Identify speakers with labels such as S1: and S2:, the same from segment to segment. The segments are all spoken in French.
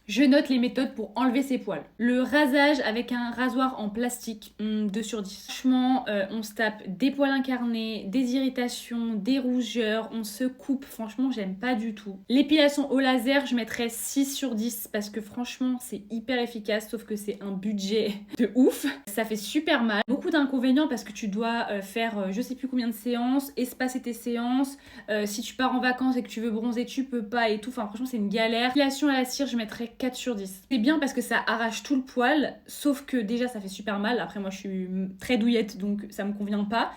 S1: Je note les méthodes pour enlever ses poils. Le rasage avec un rasoir en plastique, 2 sur 10. Franchement, on se tape des poils incarnés, des irritations, des rougeurs, on se coupe. Franchement, j'aime pas du tout. L'épilation au laser, je mettrais 6 sur 10 parce que franchement, c'est hyper efficace, sauf que c'est un budget de ouf. Ça fait super mal. Beaucoup d'inconvénients parce que tu dois faire je sais plus combien de séances, espacer tes séances. Si tu pars en vacances et que tu veux bronzer, tu peux pas et tout. Enfin, franchement, c'est une galère. L'épilation à la cire, je mettrais 4 sur 10. C'est bien parce que ça arrache tout le poil, sauf que déjà, ça fait super mal. Après, moi, je suis très douillette, donc ça me convient pas.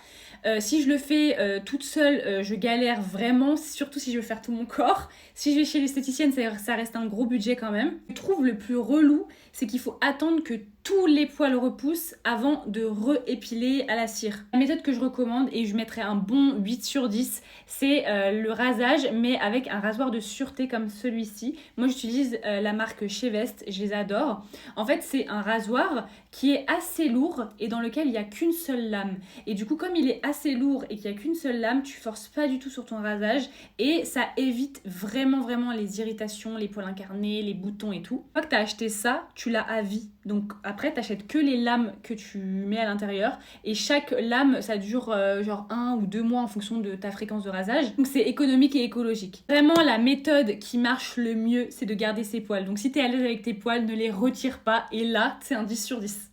S1: Si je le fais toute seule, je galère vraiment, surtout si je veux faire tout mon corps. Si je vais chez l'esthéticienne, ça reste un gros budget quand même. Je trouve le plus relou, c'est qu'il faut attendre que tous les poils repoussent avant de re-épiler à la cire. La méthode que je recommande, et je mettrai un bon 8 sur 10, c'est le rasage, mais avec un rasoir de sûreté comme celui-ci. Moi, j'utilise la marque Chevest, je les adore. En fait, c'est un rasoir qui est assez lourd et dans lequel il n'y a qu'une seule lame. Et du coup, comme il est assez lourd et qu'il n'y a qu'une seule lame, tu forces pas du tout sur ton rasage et ça évite vraiment les irritations, les poils incarnés, les boutons et tout. Une fois que tu as acheté ça, tu l'as à vie. Donc après, tu achètes que les lames que tu mets à l'intérieur et chaque lame, ça dure genre 1 ou 2 mois en fonction de ta fréquence de rasage. Donc c'est économique et écologique. Vraiment, la méthode qui marche le mieux, c'est de garder ses poils. Donc si tu es à l'aise avec tes poils, ne les retire pas et là, c'est un 10 sur 10.